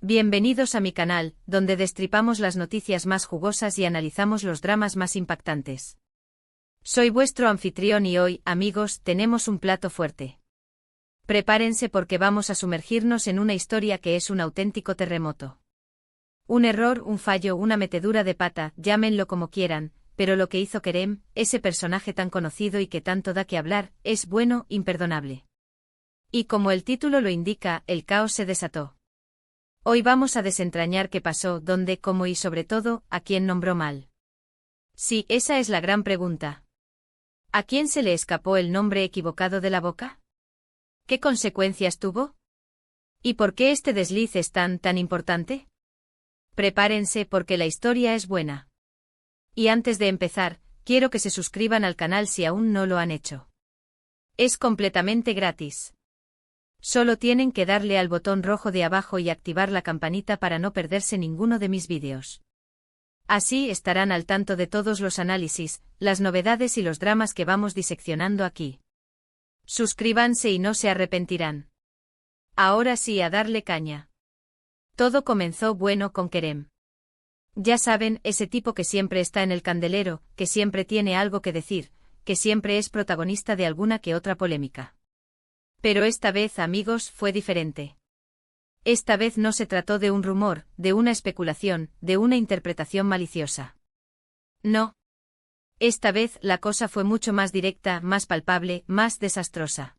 Bienvenidos a mi canal, donde destripamos las noticias más jugosas y analizamos los dramas más impactantes. Soy vuestro anfitrión y hoy, amigos, tenemos un plato fuerte. Prepárense porque vamos a sumergirnos en una historia que es un auténtico terremoto. Un error, un fallo, una metedura de pata, llámenlo como quieran, pero lo que hizo Kerem, ese personaje tan conocido y que tanto da que hablar, es bueno, imperdonable. Y como el título lo indica, el caos se desató. Hoy vamos a desentrañar qué pasó, dónde, cómo y sobre todo, a quién nombró mal. Sí, esa es la gran pregunta. ¿A quién se le escapó el nombre equivocado de la boca? ¿Qué consecuencias tuvo? ¿Y por qué este desliz es tan importante? Prepárense porque la historia es buena. Y antes de empezar, quiero que se suscriban al canal si aún no lo han hecho. Es completamente gratis. Solo tienen que darle al botón rojo de abajo y activar la campanita para no perderse ninguno de mis vídeos. Así estarán al tanto de todos los análisis, las novedades y los dramas que vamos diseccionando aquí. Suscríbanse y no se arrepentirán. Ahora sí, a darle caña. Todo comenzó bueno con Kerem. Ya saben, ese tipo que siempre está en el candelero, que siempre tiene algo que decir, que siempre es protagonista de alguna que otra polémica. Pero esta vez, amigos, fue diferente. Esta vez no se trató de un rumor, de una especulación, de una interpretación maliciosa. No. Esta vez la cosa fue mucho más directa, más palpable, más desastrosa.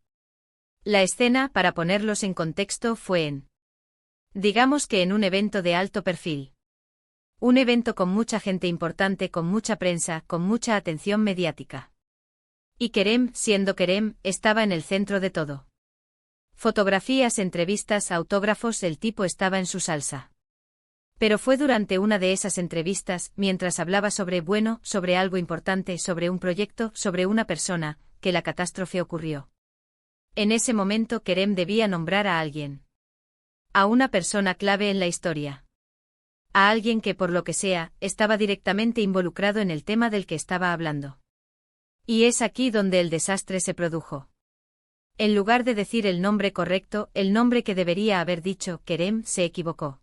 La escena, para ponerlos en contexto, fue digamos que en un evento de alto perfil. Un evento con mucha gente importante, con mucha prensa, con mucha atención mediática. Y Kerem, siendo Kerem, estaba en el centro de todo. Fotografías, entrevistas, autógrafos, el tipo estaba en su salsa. Pero fue durante una de esas entrevistas, mientras hablaba sobre algo importante, sobre un proyecto, sobre una persona, que la catástrofe ocurrió. En ese momento Kerem debía nombrar a alguien. A una persona clave en la historia. A alguien que por lo que sea, estaba directamente involucrado en el tema del que estaba hablando. Y es aquí donde el desastre se produjo. En lugar de decir el nombre correcto, el nombre que debería haber dicho, Kerem se equivocó.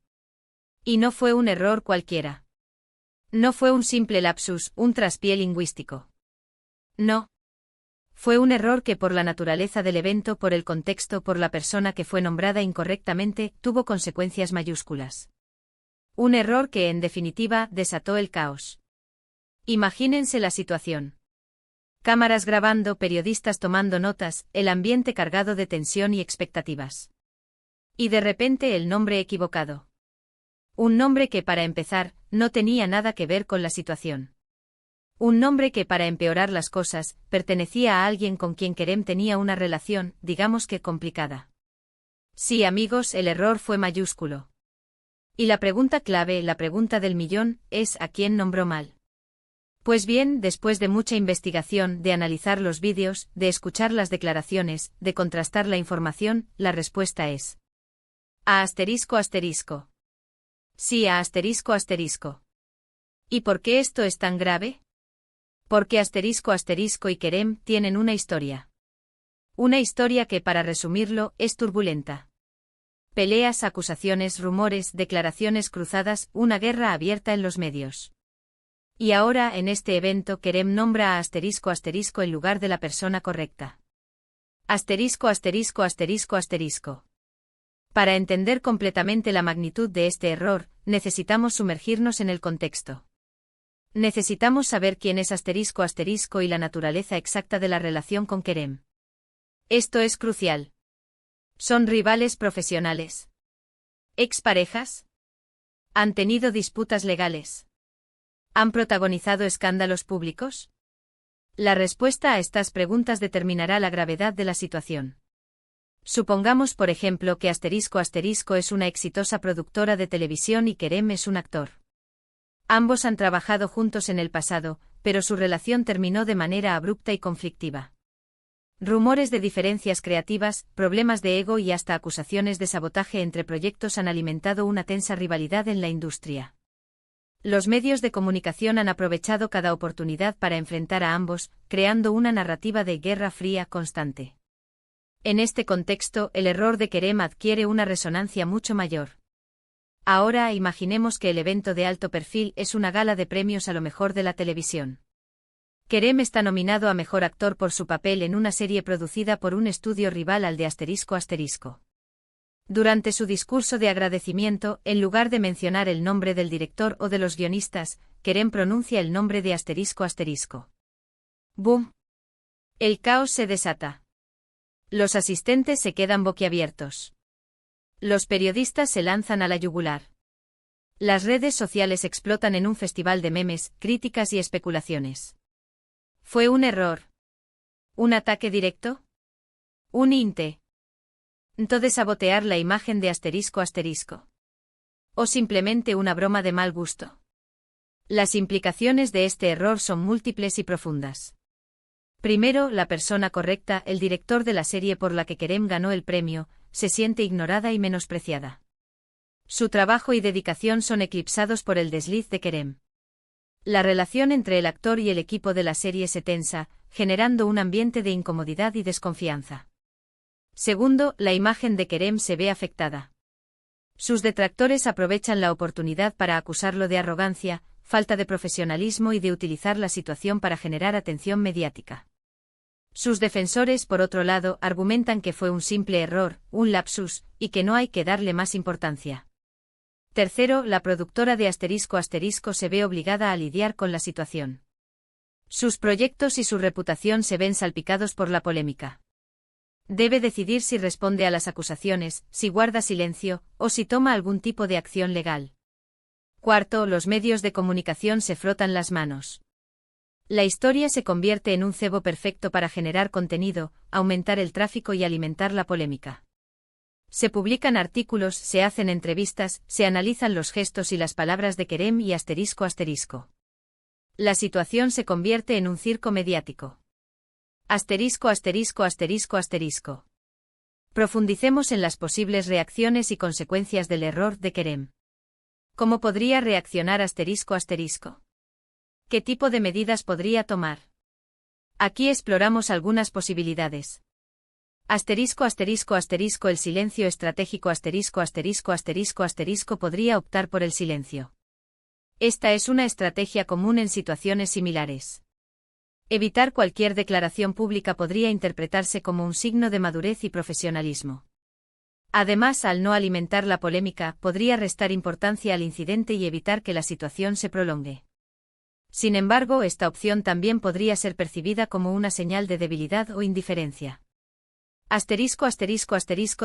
Y no fue un error cualquiera. No fue un simple lapsus, un traspié lingüístico. No. Fue un error que por la naturaleza del evento, por el contexto, por la persona que fue nombrada incorrectamente, tuvo consecuencias mayúsculas. Un error que, en definitiva, desató el caos. Imagínense la situación. Cámaras grabando, periodistas tomando notas, el ambiente cargado de tensión y expectativas. Y de repente el nombre equivocado. Un nombre que, para empezar, no tenía nada que ver con la situación. Un nombre que, para empeorar las cosas, pertenecía a alguien con quien Kerem tenía una relación, digamos que complicada. Sí, amigos, el error fue mayúsculo. Y la pregunta clave, la pregunta del millón, es ¿a quién nombró mal? Pues bien, después de mucha investigación, de analizar los vídeos, de escuchar las declaraciones, de contrastar la información, la respuesta es a ***. Sí, a ***. ¿Y por qué esto es tan grave? Porque *** y Kerem tienen una historia. Una historia que, para resumirlo, es turbulenta. Peleas, acusaciones, rumores, declaraciones cruzadas, una guerra abierta en los medios. Y ahora, en este evento, Kerem nombra a *** en lugar de la persona correcta. ***. Para entender completamente la magnitud de este error, necesitamos sumergirnos en el contexto. Necesitamos saber quién es *** y la naturaleza exacta de la relación con Kerem. Esto es crucial. ¿Son rivales profesionales? ¿Exparejas? ¿Han tenido disputas legales? ¿Han protagonizado escándalos públicos? La respuesta a estas preguntas determinará la gravedad de la situación. Supongamos, por ejemplo, que *** es una exitosa productora de televisión y Kerem es un actor. Ambos han trabajado juntos en el pasado, pero su relación terminó de manera abrupta y conflictiva. Rumores de diferencias creativas, problemas de ego y hasta acusaciones de sabotaje entre proyectos han alimentado una tensa rivalidad en la industria. Los medios de comunicación han aprovechado cada oportunidad para enfrentar a ambos, creando una narrativa de guerra fría constante. En este contexto, el error de Kerem adquiere una resonancia mucho mayor. Ahora imaginemos que el evento de alto perfil es una gala de premios a lo mejor de la televisión. Kerem está nominado a Mejor Actor por su papel en una serie producida por un estudio rival al de ***. Durante su discurso de agradecimiento, en lugar de mencionar el nombre del director o de los guionistas, Kerem pronuncia el nombre de ***. ¡Boom! El caos se desata. Los asistentes se quedan boquiabiertos. Los periodistas se lanzan a la yugular. Las redes sociales explotan en un festival de memes, críticas y especulaciones. ¿Fue un error? ¿Un ataque directo? ¿Un inte de sabotear la imagen de ***? ¿O simplemente una broma de mal gusto? Las implicaciones de este error son múltiples y profundas. Primero, la persona correcta, el director de la serie por la que Kerem ganó el premio, se siente ignorada y menospreciada. Su trabajo y dedicación son eclipsados por el desliz de Kerem. La relación entre el actor y el equipo de la serie se tensa, generando un ambiente de incomodidad y desconfianza. Segundo, la imagen de Kerem se ve afectada. Sus detractores aprovechan la oportunidad para acusarlo de arrogancia, falta de profesionalismo y de utilizar la situación para generar atención mediática. Sus defensores, por otro lado, argumentan que fue un simple error, un lapsus, y que no hay que darle más importancia. Tercero, la productora de *** se ve obligada a lidiar con la situación. Sus proyectos y su reputación se ven salpicados por la polémica. Debe decidir si responde a las acusaciones, si guarda silencio, o si toma algún tipo de acción legal. Cuarto, los medios de comunicación se frotan las manos. La historia se convierte en un cebo perfecto para generar contenido, aumentar el tráfico y alimentar la polémica. Se publican artículos, se hacen entrevistas, se analizan los gestos y las palabras de Kerem y ***. La situación se convierte en un circo mediático. ***. Profundicemos en las posibles reacciones y consecuencias del error de Kerem. ¿Cómo podría reaccionar ***? ¿Qué tipo de medidas podría tomar? Aquí exploramos algunas posibilidades. ***. El silencio estratégico ***. Podría optar por el silencio. Esta es una estrategia común en situaciones similares. Evitar cualquier declaración pública podría interpretarse como un signo de madurez y profesionalismo. Además, al no alimentar la polémica, podría restar importancia al incidente y evitar que la situación se prolongue. Sin embargo, esta opción también podría ser percibida como una señal de debilidad o indiferencia.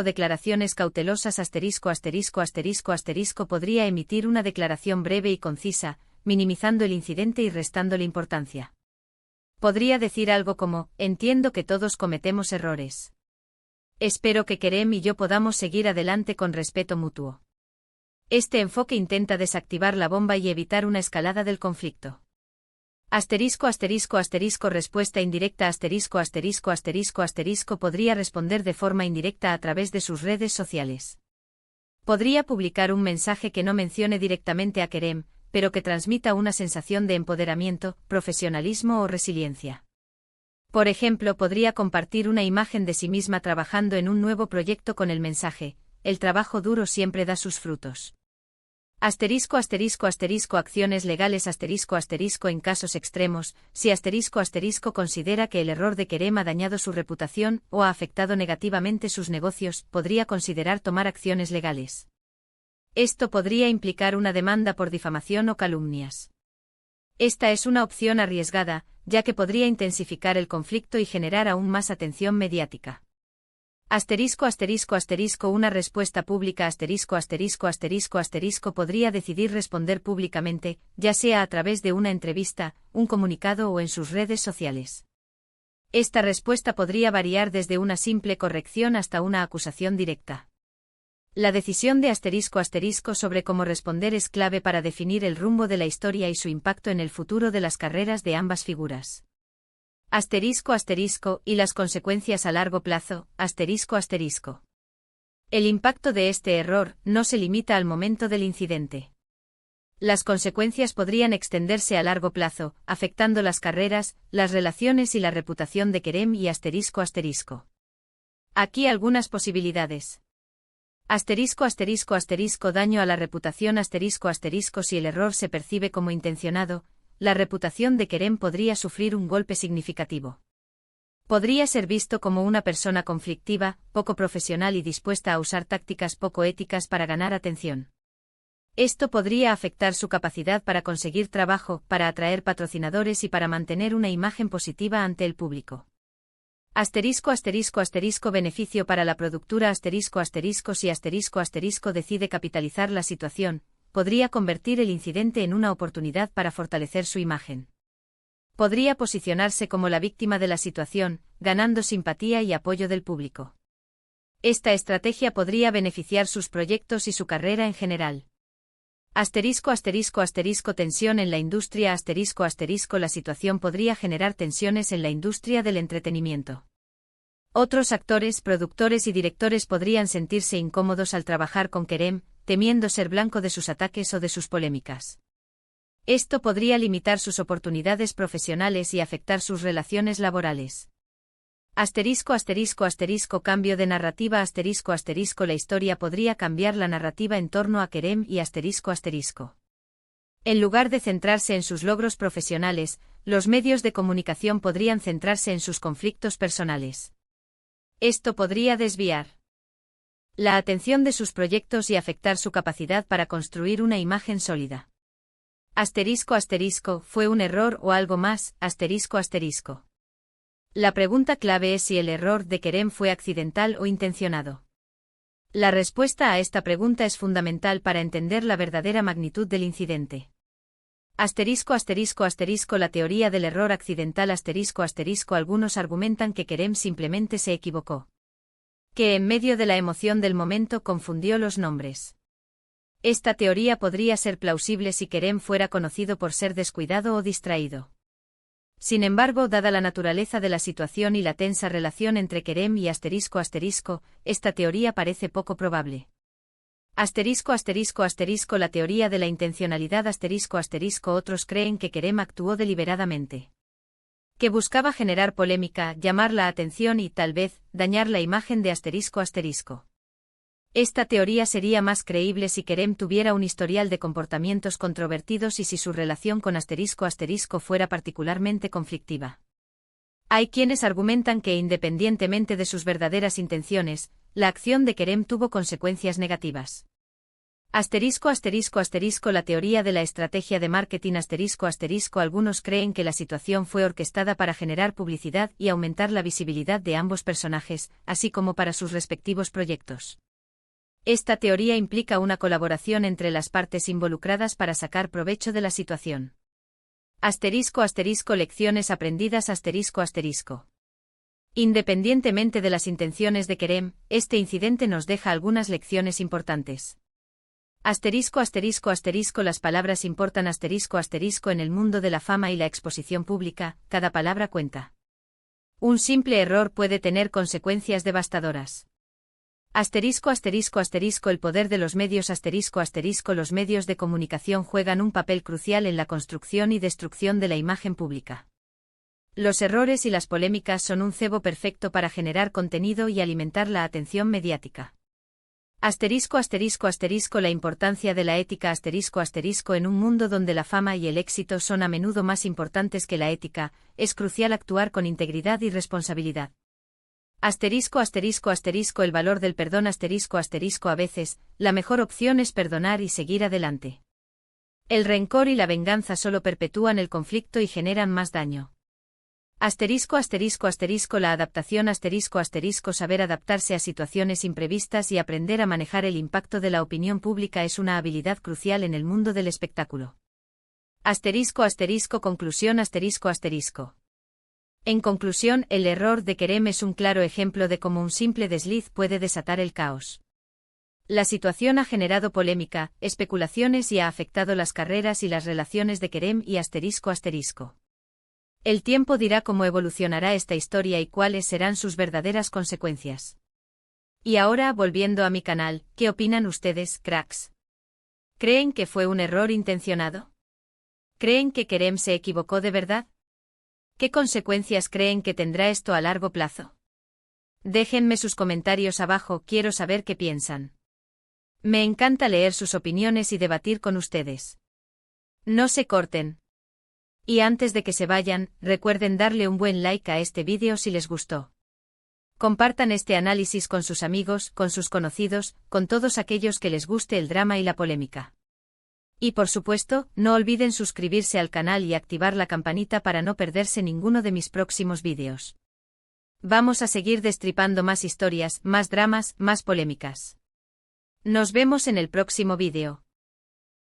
Declaraciones cautelosas podría emitir una declaración breve y concisa, minimizando el incidente y restándole importancia. Podría decir algo como, entiendo que todos cometemos errores. Espero que Kerem y yo podamos seguir adelante con respeto mutuo. Este enfoque intenta desactivar la bomba y evitar una escalada del conflicto. Respuesta indirecta podría responder de forma indirecta a través de sus redes sociales. Podría publicar un mensaje que no mencione directamente a Kerem, pero que transmita una sensación de empoderamiento, profesionalismo o resiliencia. Por ejemplo, podría compartir una imagen de sí misma trabajando en un nuevo proyecto con el mensaje, el trabajo duro siempre da sus frutos. Acciones legales en casos extremos, si considera que el error de Kerem ha dañado su reputación o ha afectado negativamente sus negocios, podría considerar tomar acciones legales. Esto podría implicar una demanda por difamación o calumnias. Esta es una opción arriesgada, ya que podría intensificar el conflicto y generar aún más atención mediática. Una respuesta pública podría decidir responder públicamente, ya sea a través de una entrevista, un comunicado o en sus redes sociales. Esta respuesta podría variar desde una simple corrección hasta una acusación directa. La decisión de ** sobre cómo responder es clave para definir el rumbo de la historia y su impacto en el futuro de las carreras de ambas figuras. Y las consecuencias a largo plazo, El impacto de este error no se limita al momento del incidente. Las consecuencias podrían extenderse a largo plazo, afectando las carreras, las relaciones y la reputación de Kerem y ***. Aquí algunas posibilidades. Daño a la reputación Si el error se percibe como intencionado, la reputación de Kerem podría sufrir un golpe significativo. Podría ser visto como una persona conflictiva, poco profesional y dispuesta a usar tácticas poco éticas para ganar atención. Esto podría afectar su capacidad para conseguir trabajo, para atraer patrocinadores y para mantener una imagen positiva ante el público. Beneficio para la productora Si decide capitalizar la situación, podría convertir el incidente en una oportunidad para fortalecer su imagen. Podría posicionarse como la víctima de la situación, ganando simpatía y apoyo del público. Esta estrategia podría beneficiar sus proyectos y su carrera en general. Tensión en la industria La situación podría generar tensiones en la industria del entretenimiento. Otros actores, productores y directores podrían sentirse incómodos al trabajar con Kerem, temiendo ser blanco de sus ataques o de sus polémicas. Esto podría limitar sus oportunidades profesionales y afectar sus relaciones laborales. Cambio de narrativa La historia podría cambiar la narrativa en torno a Kerem y En lugar de centrarse en sus logros profesionales, los medios de comunicación podrían centrarse en sus conflictos personales. Esto podría desviar la atención de sus proyectos y afectar su capacidad para construir una imagen sólida. ¿Fue un error o algo más? La pregunta clave es si el error de Kerem fue accidental o intencionado. La respuesta a esta pregunta es fundamental para entender la verdadera magnitud del incidente. La teoría del error accidental Algunos argumentan que Kerem simplemente se equivocó. Que en medio de la emoción del momento confundió los nombres. Esta teoría podría ser plausible si Kerem fuera conocido por ser descuidado o distraído. Sin embargo, dada la naturaleza de la situación y la tensa relación entre Kerem y esta teoría parece poco probable. La teoría de la intencionalidad Otros creen que Kerem actuó deliberadamente. Que buscaba generar polémica, llamar la atención y, tal vez, dañar la imagen de Esta teoría sería más creíble si Kerem tuviera un historial de comportamientos controvertidos y si su relación con fuera particularmente conflictiva. Hay quienes argumentan que independientemente de sus verdaderas intenciones, la acción de Kerem tuvo consecuencias negativas. La teoría de la estrategia de marketing Algunos creen que la situación fue orquestada para generar publicidad y aumentar la visibilidad de ambos personajes, así como para sus respectivos proyectos. Esta teoría implica una colaboración entre las partes involucradas para sacar provecho de la situación. Lecciones aprendidas Independientemente de las intenciones de Kerem, este incidente nos deja algunas lecciones importantes. Las palabras importan En el mundo de la fama y la exposición pública, cada palabra cuenta. Un simple error puede tener consecuencias devastadoras. El poder de los medios Los medios de comunicación juegan un papel crucial en la construcción y destrucción de la imagen pública. Los errores y las polémicas son un cebo perfecto para generar contenido y alimentar la atención mediática. La importancia de la ética En un mundo donde la fama y el éxito son a menudo más importantes que la ética, es crucial actuar con integridad y responsabilidad. El valor del perdón A veces, la mejor opción es perdonar y seguir adelante. El rencor y la venganza solo perpetúan el conflicto y generan más daño. La adaptación Saber adaptarse a situaciones imprevistas y aprender a manejar el impacto de la opinión pública es una habilidad crucial en el mundo del espectáculo. Conclusión En conclusión, el error de Kerem es un claro ejemplo de cómo un simple desliz puede desatar el caos. La situación ha generado polémica, especulaciones y ha afectado las carreras y las relaciones de Kerem y El tiempo dirá cómo evolucionará esta historia y cuáles serán sus verdaderas consecuencias. Y ahora, volviendo a mi canal, ¿qué opinan ustedes, cracks? ¿Creen que fue un error intencionado? ¿Creen que Kerem se equivocó de verdad? ¿Qué consecuencias creen que tendrá esto a largo plazo? Déjenme sus comentarios abajo, quiero saber qué piensan. Me encanta leer sus opiniones y debatir con ustedes. No se corten. Y antes de que se vayan, recuerden darle un buen like a este vídeo si les gustó. Compartan este análisis con sus amigos, con sus conocidos, con todos aquellos que les guste el drama y la polémica. Y por supuesto, no olviden suscribirse al canal y activar la campanita para no perderse ninguno de mis próximos vídeos. Vamos a seguir destripando más historias, más dramas, más polémicas. Nos vemos en el próximo vídeo.